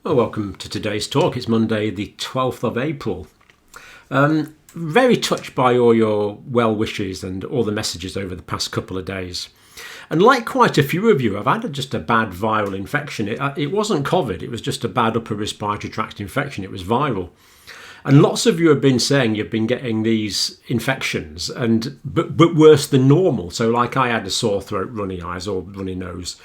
Well, welcome to today's talk. It's Monday, the 12th of April. Very touched by all your well wishes and all the messages over the past couple of days. And like quite a few of you, I've had just a bad viral infection. It wasn't COVID, it was just a bad upper respiratory tract infection. It was viral. And lots of you have been saying you've been getting these infections, but worse than normal. So like I had a sore throat, runny eyes or runny nose.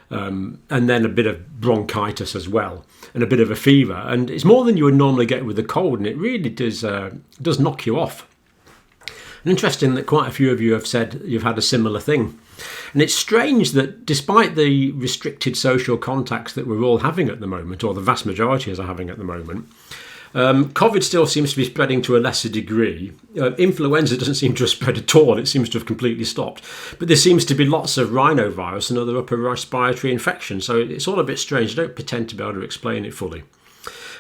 And then a bit of bronchitis as well, and a bit of a fever, and it's more than you would normally get with a cold, and it really does knock you off. And interesting that quite a few of you have said you've had a similar thing, and it's strange that despite the restricted social contacts that we're all having at the moment, or the vast majority are having at the moment, COVID still seems to be spreading to a lesser degree. Influenza doesn't seem to have spread at all. It seems to have completely stopped. But there seems to be lots of rhinovirus and other upper respiratory infections. So it's all a bit strange. I don't pretend to be able to explain it fully.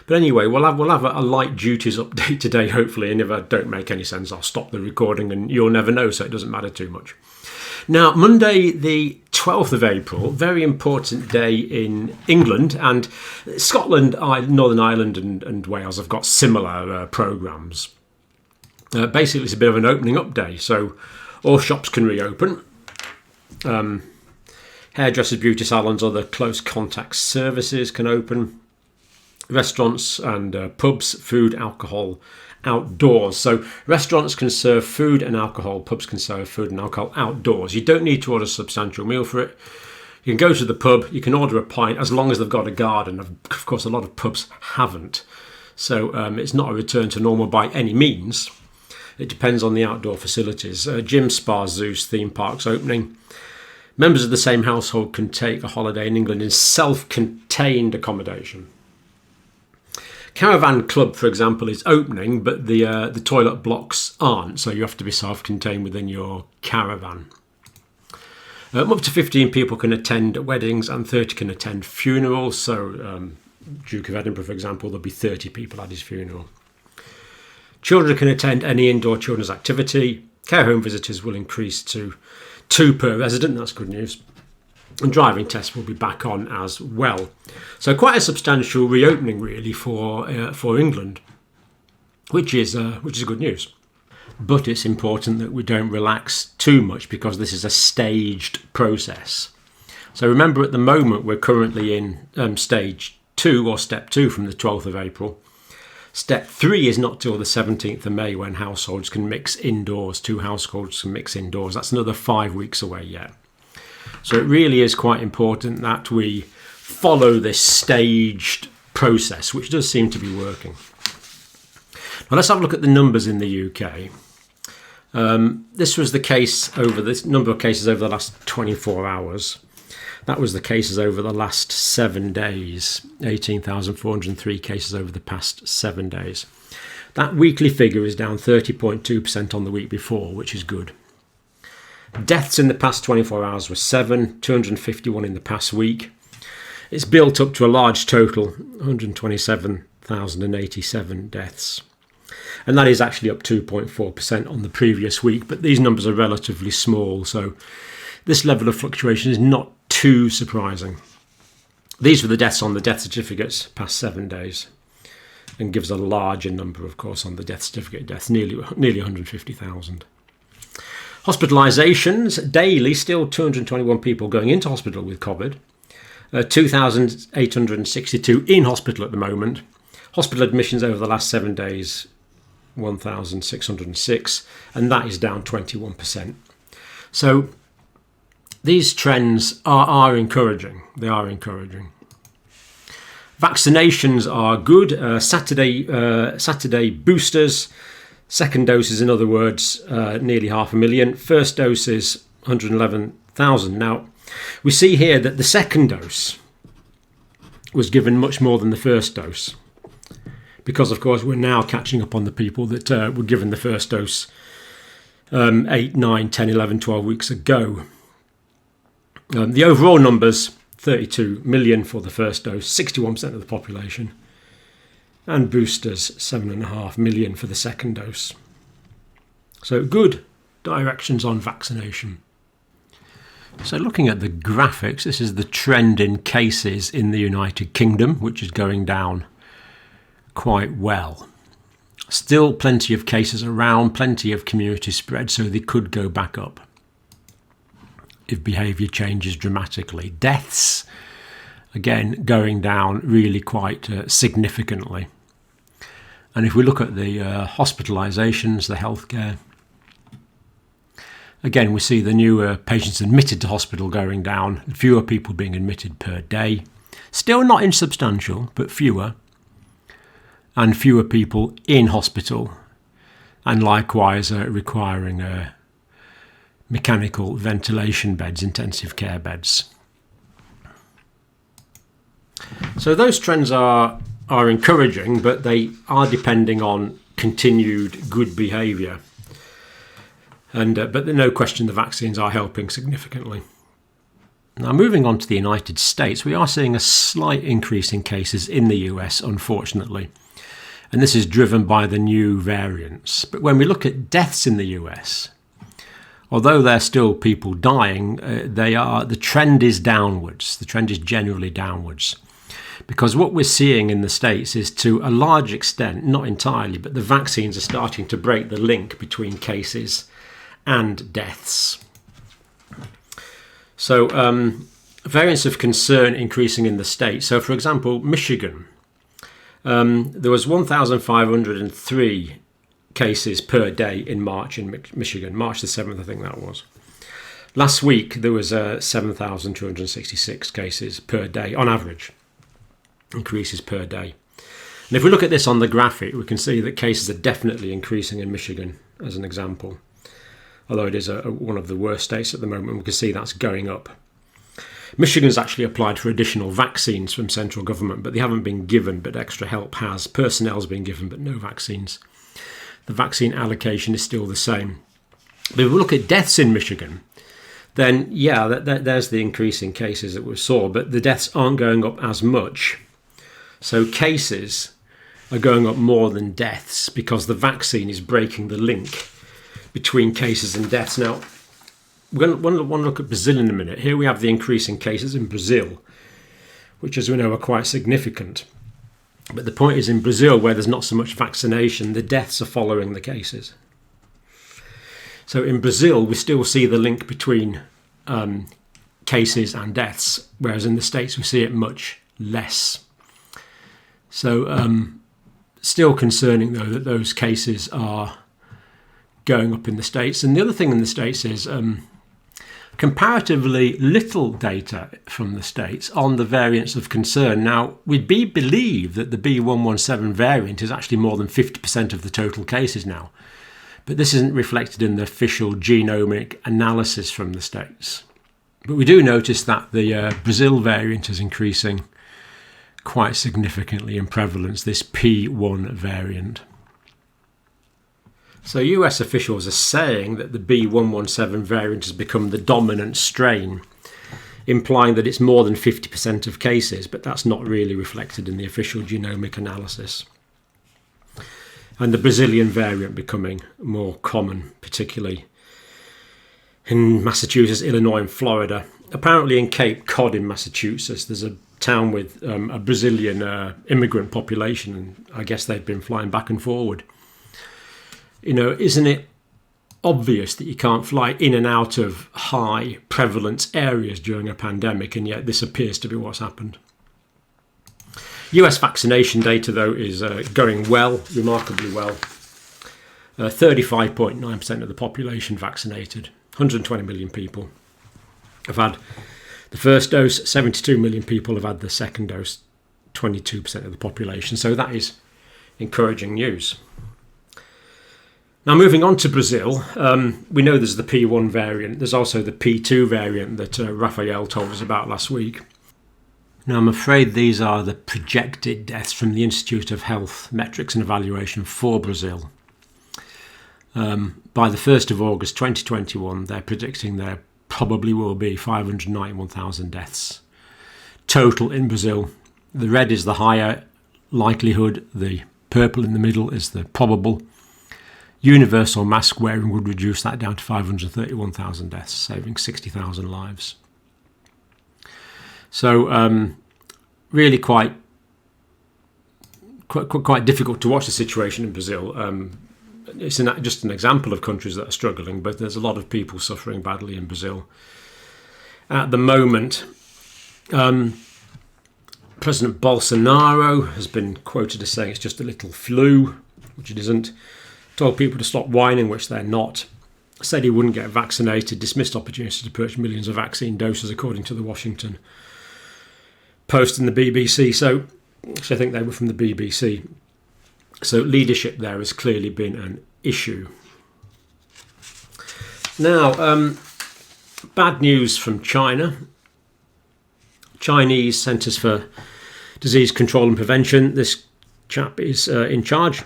But anyway, we'll have a light duties update today, hopefully. And if I don't make any sense, I'll stop the recording and you'll never know, so it doesn't matter too much. Now, Monday, the 12th of April, very important day in England, and Scotland, Northern Ireland and Wales have got similar programmes. Basically, it's a bit of an opening up day, so all shops can reopen. Hairdressers, beauty salons, other close contact services can open. Restaurants and pubs, food, alcohol, outdoors. So restaurants can serve food and alcohol, pubs can serve food and alcohol outdoors. You don't need to order a substantial meal for it. You can go to the pub, you can order a pint as long as they've got a garden. Of course, a lot of pubs haven't. So it's not a return to normal by any means. It depends on the outdoor facilities. Gyms, spas, zoos, theme parks opening. Members of the same household can take a holiday in England in self-contained accommodation. Caravan Club, for example, is opening, but the toilet blocks aren't, so you have to be self-contained within your caravan. Up to 15 people can attend weddings and 30 can attend funerals. So Duke of Edinburgh, for example, there'll be 30 people at his funeral. Children can attend any indoor children's activity. Care home visitors will increase to 2 per resident. That's good news. And driving tests will be back on as well. So quite a substantial reopening really for England, which is good news. But it's important that we don't relax too much because this is a staged process. So remember, at the moment we're currently in stage 2 or step 2 from the 12th of April. Step 3 is not till the 17th of May when households can mix indoors. 2 households can mix indoors. That's another 5 weeks away yet. So it really is quite important that we follow this staged process, which does seem to be working. Now let's have a look at the numbers in the UK. This was the case over this number of cases over the last 24 hours. That was the cases over the last 7 days, 18,403 cases over the past 7 days. That weekly figure is down 30.2% on the week before, which is good. Deaths in the past 24 hours were 7, 251 in the past week. It's built up to a large total, 127,087 deaths. And that is actually up 2.4% on the previous week, but these numbers are relatively small, so this level of fluctuation is not too surprising. These were the deaths on the death certificates past 7 days, and gives a larger number, of course, on the death certificate deaths, nearly 150,000. Hospitalisations, daily, still 221 people going into hospital with COVID. 2,862 in hospital at the moment. Hospital admissions over the last 7 days, 1,606, and that is down 21%. So these trends are encouraging. They are encouraging. Vaccinations are good. Saturday boosters. Second doses, in other words, nearly 500,000. First dose is 111,000. Now, we see here that the second dose was given much more than the first dose, because, of course, we're now catching up on the people that were given the first dose 8, 9, 10, 11, 12 weeks ago. The overall numbers, 32 million for the first dose, 61% of the population. And boosters, 7.5 million for the second dose. So good directions on vaccination. So looking at the graphics, this is the trend in cases in the United Kingdom, which is going down quite well. Still plenty of cases around, plenty of community spread, so they could go back up if behaviour changes dramatically. Deaths, again, going down really quite significantly. And if we look at the hospitalisations, the healthcare, again, we see the new patients admitted to hospital going down, fewer people being admitted per day. Still not insubstantial, but fewer. And fewer people in hospital. And likewise requiring mechanical ventilation beds, intensive care beds. So those trends are encouraging, but they are depending on continued good behaviour. But no question the vaccines are helping significantly. Now, moving on to the United States, we are seeing a slight increase in cases in the US, unfortunately. And this is driven by the new variants. But when we look at deaths in the US, although there are still people dying, the trend is downwards. The trend is generally downwards. Because what we're seeing in the States is, to a large extent, not entirely, but the vaccines are starting to break the link between cases and deaths. So variants of concern increasing in the States. So, for example, Michigan. There was 1,503 cases per day in March in Michigan. March the 7th, I think that was. Last week, there was 7,266 cases per day, on average. Increases per day. And if we look at this on the graphic, we can see that cases are definitely increasing in Michigan, as an example. Although it is one of the worst states at the moment, we can see that's going up. Michigan's actually applied for additional vaccines from central government, but they haven't been given, but extra help has. Personnel's been given, but no vaccines. The vaccine allocation is still the same. But if we look at deaths in Michigan, then yeah, there's the increase in cases that we saw, but the deaths aren't going up as much. So cases are going up more than deaths because the vaccine is breaking the link between cases and deaths. Now, we're going to want to look at Brazil in a minute. Here we have the increase in cases in Brazil, which, as we know, are quite significant. But the point is, in Brazil, where there's not so much vaccination, the deaths are following the cases. So in Brazil, we still see the link between cases and deaths, whereas in the States, we see it much less. So still concerning, though, that those cases are going up in the States. And the other thing in the States is comparatively little data from the States on the variants of concern. Now, we believe that the B117 variant is actually more than 50% of the total cases now. But this isn't reflected in the official genomic analysis from the States. But we do notice that the Brazil variant is increasing quite significantly in prevalence, this P1 variant. So US officials are saying that the B117 variant has become the dominant strain, implying that it's more than 50% of cases, but that's not really reflected in the official genomic analysis. And the Brazilian variant becoming more common, particularly in Massachusetts, Illinois and Florida. Apparently in Cape Cod in Massachusetts, there's a town with a Brazilian immigrant population, and I guess they've been flying back and forward. You know, isn't it obvious that you can't fly in and out of high prevalence areas during a pandemic, and yet this appears to be what's happened. US vaccination data, though, is going well, remarkably well. 35.9% of the population vaccinated. 120 million people have had the first dose. 72 million people have had the second dose. 22% of the population. So that is encouraging news. Now, moving on to Brazil, we know there's the P1 variant. There's also the P2 variant that Raphael told us about last week. Now, I'm afraid these are the projected deaths from the Institute of Health Metrics and Evaluation for Brazil. By the 1st of August 2021, they're predicting there probably will be 591,000 deaths total in Brazil. The red is the higher likelihood, the purple in the middle is the probable. universal mask wearing would reduce that down to 531,000 deaths, saving 60,000 lives. So really quite difficult to watch the situation in Brazil. It's just an example of countries that are struggling, but there's a lot of people suffering badly in Brazil at the moment. President Bolsonaro has been quoted as saying it's just a little flu, which it isn't. Told people to stop whining, which they're not. Said he wouldn't get vaccinated. Dismissed opportunities to purchase millions of vaccine doses, according to the Washington Post and the BBC. So I think they were from the BBC. So leadership there has clearly been an issue. Now, bad news from China. Chinese Centres for Disease Control and Prevention. This chap is in charge.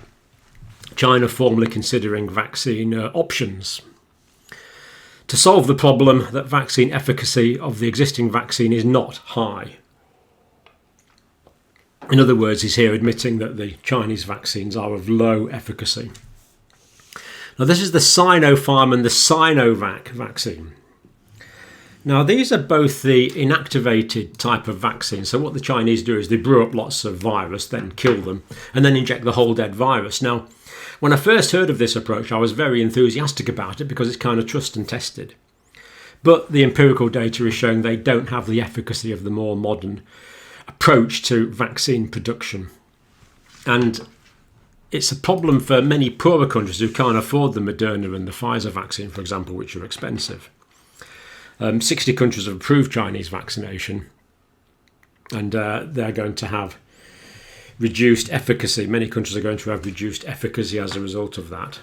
China formally considering vaccine options to solve the problem that vaccine efficacy of the existing vaccine is not high. In other words, he's here admitting that the Chinese vaccines are of low efficacy. Now, this is the Sinopharm and the Sinovac vaccine. Now, these are both the inactivated type of vaccine. So what the Chinese do is they brew up lots of virus, then kill them, and then inject the whole dead virus. Now, when I first heard of this approach, I was very enthusiastic about it because it's kind of trust and tested. But the empirical data is showing they don't have the efficacy of the more modern approach to vaccine production. And it's a problem for many poorer countries who can't afford the Moderna and the Pfizer vaccine, for example, which are expensive. 60 countries have approved Chinese vaccination, and they're going to have reduced efficacy. Many countries are going to have reduced efficacy as a result of that.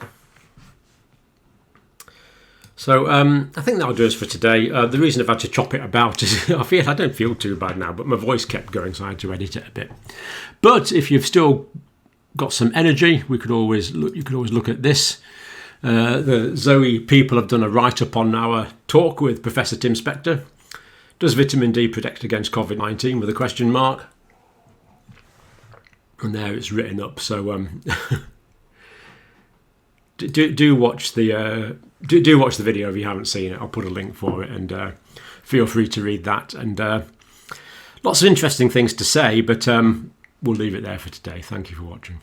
So I think that'll do us for today. The reason I've had to chop it about is I don't feel too bad now, but my voice kept going, so I had to edit it a bit. But if you've still got some energy, you could always look at this. The Zoe people have done a write-up on our talk with Professor Tim Spector. Does vitamin D protect against COVID-19 with a question mark? And there it's written up. So do watch the video if you haven't seen it. I'll put a link for it, and feel free to read that. And lots of interesting things to say, but we'll leave it there for today. Thank you for watching.